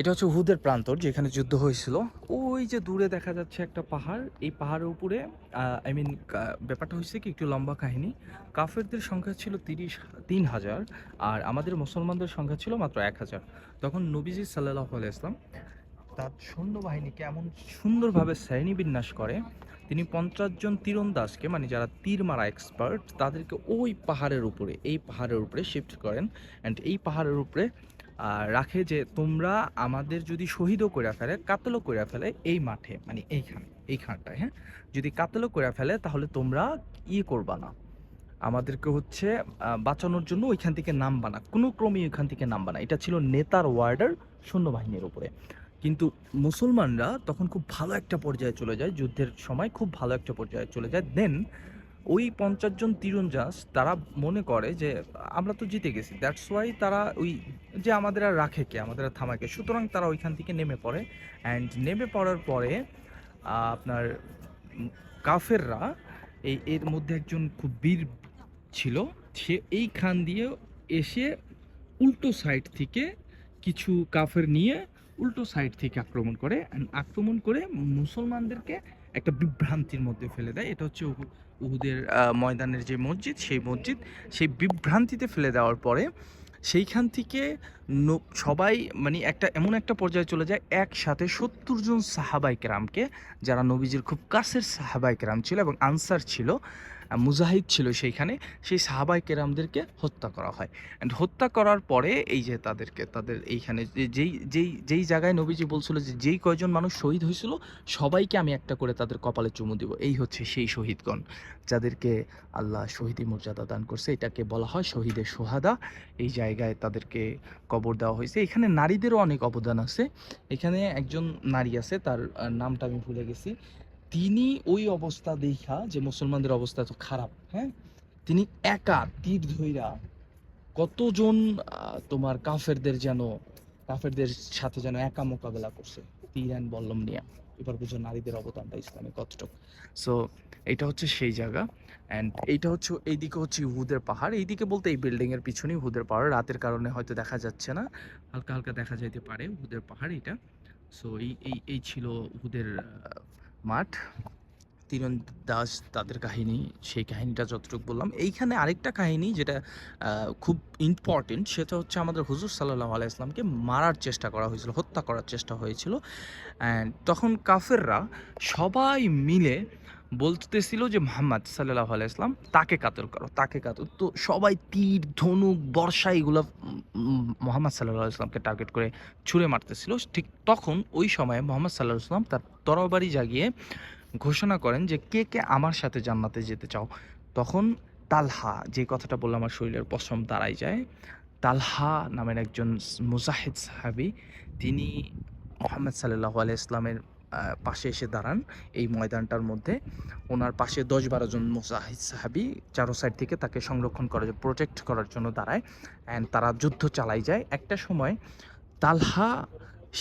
এটা হচ্ছে উহুদের প্রান্তর যেখানে যুদ্ধ হয়েছিল। ওই যে দূরে দেখা যাচ্ছে একটা পাহাড়, এই পাহাড়ের উপরে আই মিন ব্যাপারটা হয়েছে কি একটু লম্বা কাহিনী। কাফেরদের সংখ্যা ছিল ৩০০০ আর আমাদের মুসলমানদের সংখ্যা ছিল মাত্র ১,০০০। তখন নবীজি সাল্লাল্লাহু আলাইহি ওয়াসাল্লাম তার সৈন্যবাহিনীকে এমন সুন্দরভাবে শ্রেণীবিন্যাস করে, তিনি ৫০ জন তীরন্দাজকে মানে যারা তীর মারা এক্সপার্ট তাদেরকে ওই পাহাড়ের উপরে এই পাহাড়ের উপরে শিফট করেন। অ্যান্ড এই পাহাড়ের উপরে রাখে যে তোমরা আমাদের যদি শহীদও করে ফেলে কাতলও করে ফেলে এই মাঠে মানে এইখানটায়, হ্যাঁ, যদি কাতলও করে ফেলে তাহলে তোমরা করবা না, আমাদেরকে হচ্ছে বাঁচানোর জন্য ওইখান থেকে নামবা না, কোনো ক্রমেই ওইখান থেকে নামবা না। এটা ছিল নেতার ওয়ার্ডার সৈন্যবাহিনীর উপরে। কিন্তু মুসলমানরা তখন খুব ভালো একটা পর্যায়ে চলে যায়, যুদ্ধের সময় খুব ভালো একটা পর্যায়ে চলে যায়। দেন ওই ৫০ জন তীরন্দাজ তারা মনে করে যে আমরা তো জিতে গেছি, দ্যাটস ওয়াই তারা ওই যে আমাদের আর রাখে কে, আমাদের আর থামাকে, সুতরাং তারা ওইখান থেকে নেমে পড়ে। অ্যান্ড নেমে পড়ার পরে আপনার কাফেররা এর মধ্যে একজন খুব বীর ছিল, সে এইখান দিয়ে এসে উল্টো সাইড থেকে কিছু কাফের নিয়ে উল্টো সাইড থেকে আক্রমণ করে, আক্রমণ করে মুসলমানদেরকে একটা বিভ্রান্তির মধ্যে ফেলে দেয়। এটা হচ্ছে উহুদের ময়দানের যে মসজিদ, সেই বিভ্রান্তিতে ফেলে দেওয়ার পরে সেইখান থেকে সবাই মানে একটা এমন একটা পর্যায়ে চলে যায়, একসাথে ৭০ জন সাহাবাই কেরামকে, যারা নবীজির খুব কাছের সাহাবাই কেরাম ছিল এবং আনসার ছিল, মুজাহিদ ছিল সেইখানে, সেই সাহাবাই কেরামদেরকে হত্যা করা হয়। অ্যান্ড হত্যা করার পরে এই যে তাদের এইখানে যেই জায়গায় নবীজি বলছিল যে যেই কয়জন মানুষ শহীদ হয়েছিল সবাইকে আমি একটা করে তাদের কপালে চুমু দিব, এই হচ্ছে সেই শহীদগণ যাদেরকে আল্লাহ শহীদি মর্যাদা দান করছে। এটাকে বলা হয় শহীদের সোহাদা। এই জায়গায় তাদেরকে কবর দেওয়া হয়েছে। এখানে নারীদেরও অনেক অবদান আছে। এখানে একজন নারী আছে, তার নামটা আমি ভুলে গেছি। তিনি ওই অবস্থা দেখা যে মুসলমানদের অবস্থা তো খারাপ, হ্যাঁ, তিনি একা তীর ধইরা কতজন তোমার কাফেরদের সাথে যেন একা মোকাবেলা করছে তীর অ্যান্ড বল্লম নিয়ে। এবার বুঝো নারীদের অবদানটা ইসলামে কতটুকু। সো এইটা হচ্ছে সেই জায়গা। অ্যান্ড এইটা হচ্ছে এইদিকে হচ্ছে উহুদের পাহাড়, এইদিকে বলতে এই বিল্ডিং এর পিছনেই উহুদের পাহাড়, রাতের কারণে হয়তো দেখা যাচ্ছে না, হালকা হালকা দেখা যাইতে পারে উহুদের পাহাড় এটা। সো এই ছিল উহুদের মাঠ, তীরন্দাজ তাদের কাহিনী, সেই কাহিনীটা যতটুকু বললাম। এইখানে আরেকটা কাহিনী যেটা খুব ইম্পর্টেন্ট, সেটা হচ্ছে আমাদের হুজুর সাল্লাল্লাহু আলাইহি ওয়াসাল্লামকে মারার চেষ্টা করা হয়েছিল, হত্যা করার চেষ্টা হয়েছিল। অ্যান্ড তখন কাফেররা সবাই মিলে বলতেছিল যে মুহাম্মদ সাল্লাল্লাহু আলাইহি ওয়াসাল্লাম তাকে কাতল করো, তাকে কাতল। তো সবাই তীর ধনুক বর্ষা এগুলো মুহাম্মদ সাল্লাল্লাহু আলাইহি ওয়াসাল্লামকে টার্গেট করে ছুঁড়ে মারতেছিল। ঠিক তখন ওই সময়ে মুহাম্মদ সাল্লাল্লাহু আলাইহি ওয়াসাল্লাম তার তরবারি জাগিয়ে ঘোষণা করেন যে কে কে আমার সাথে জান্নাতে যেতে চাও। তখন তালহা, যে কথাটা বললাম আমার শরীরের পশম দাঁড়ায় যায়, তালহা নামের একজন মুজাহিদ সাহাবী, তিনি মুহাম্মদ সাল্লাল্লাহু আলাইহি ইসলামের পাশে এসে দাঁড়ান এই ময়দানটার মধ্যে। ওনার পাশে ১০-১২ জন মুজাহিদ সাহাবী চারো সাইড থেকে তাকে সংরক্ষণ করার জন্য, প্রোটেক্ট করার জন্য দাঁড়ায়। অ্যান্ড তারা যুদ্ধ চালাই যায়। একটা সময় তালহা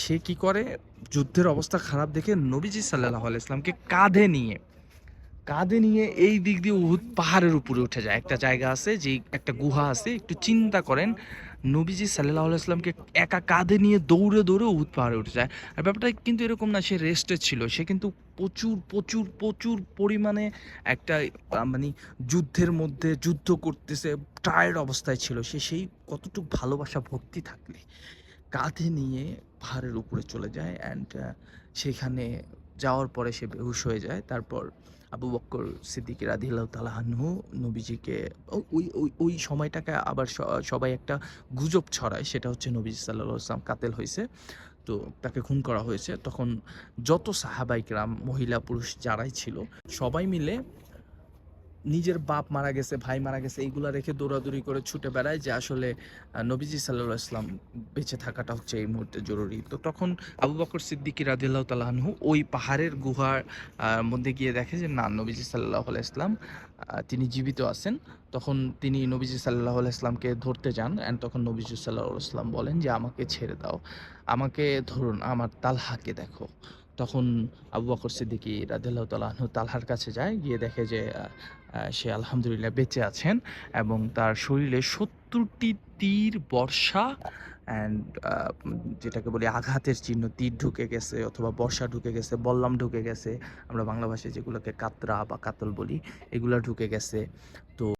সে কি করে, যুদ্ধের অবস্থা খারাপ দেখে নবীজি সাল্লাল্লাহু আলাইহি ইসলামকে কাঁধে নিয়ে এই দিক দিয়ে উহুদ পাহাড়ের উপরে উঠে যায়। একটা জায়গা আছে, যে একটা গুহা আছে, একটু চিন্তা করেন, নবীজি সাল্লাল্লাহু আলাইহি ওয়াসাল্লামকে একা কাঁধে নিয়ে দৌড়ে দৌড়ে উহুদ পাহাড়ে উঠে যায়। আর ব্যাপারটা কিন্তু এরকম না সে রেস্টে ছিল, সে কিন্তু প্রচুর প্রচুর প্রচুর পরিমাণে একটা মানে যুদ্ধের মধ্যে যুদ্ধ করতেছে, টায়ার্ড অবস্থায় ছিল সে। সেই কতটুকু ভালোবাসা ভক্তি থাকলে কাঁধে নিয়ে পাহাড়ের উপরে চলে যায়। অ্যান্ড সেখানে যাওয়ার পরে সে বেহুশ হয়ে যায়। তারপর আবু বক্কর সিদ্দিক রাদিয়াল্লাহু তাআলা আনহু নবীজিকে ওই সময়টাকে আবার সবাই একটা গুজব ছড়ায়, সেটা হচ্ছে নবীজি সাল্লাল্লাহু আলাইহি ওয়াসাল্লাম কাতেল হয়েছে, তো তাকে খুন করা হয়েছে। তখন যত সাহাবায়ে কেরাম মহিলা পুরুষ যারাই ছিল সবাই মিলে নিজের বাপ মারা গেছে, ভাই মারা গেছে, এইগুলা রেখে দৌড়াদৌড়ি করে ছুটে বেড়ায় যে আসলে নবীজি সাল্লাল্লাহু আলাইহি ওয়াসাল্লাম বেঁচে থাকাটা হচ্ছে এই মুহূর্তে জরুরি। তো তখন আবু বকর সিদ্দিক রাদিয়াল্লাহু তাআলা আনহু ওই পাহাড়ের গুহার মধ্যে গিয়ে দেখে যে না, নবীজি সাল্লাল্লাহু আলাইহি ওয়াসাল্লাম তিনি জীবিত আছেন। তখন তিনি নবীজি সাল্লাল্লাহু আলাইহি ওয়াসাল্লামকে ধরতে যান। অ্যান্ড তখন নবীজি সাল্লাল্লাহু আলাইহি ওয়াসাল্লাম বলেন যে আমাকে ছেড়ে দাও, আমাকে ধরুন, আমার তালহাকে দেখো। তখন আবু বকর সিদ্দিক রাদিয়াল্লাহু তাআলা আনহু তালহার কাছে যায়, গিয়ে দেখে যে সে আলহামদুলিল্লাহ বেঁচে আছেন এবং তার শরীরে ৭০টি তীর বর্ষা অ্যান্ড যেটাকে বলি আঘাতের চিহ্ন, তীর ঢুকে গেছে অথবা বর্ষা ঢুকে গেছে, বল্লাম ঢুকে গেছে, আমরা বাংলা ভাষায় যেগুলোকে কাতরা বা কাতল বলি, এগুলা ঢুকে গেছে। তো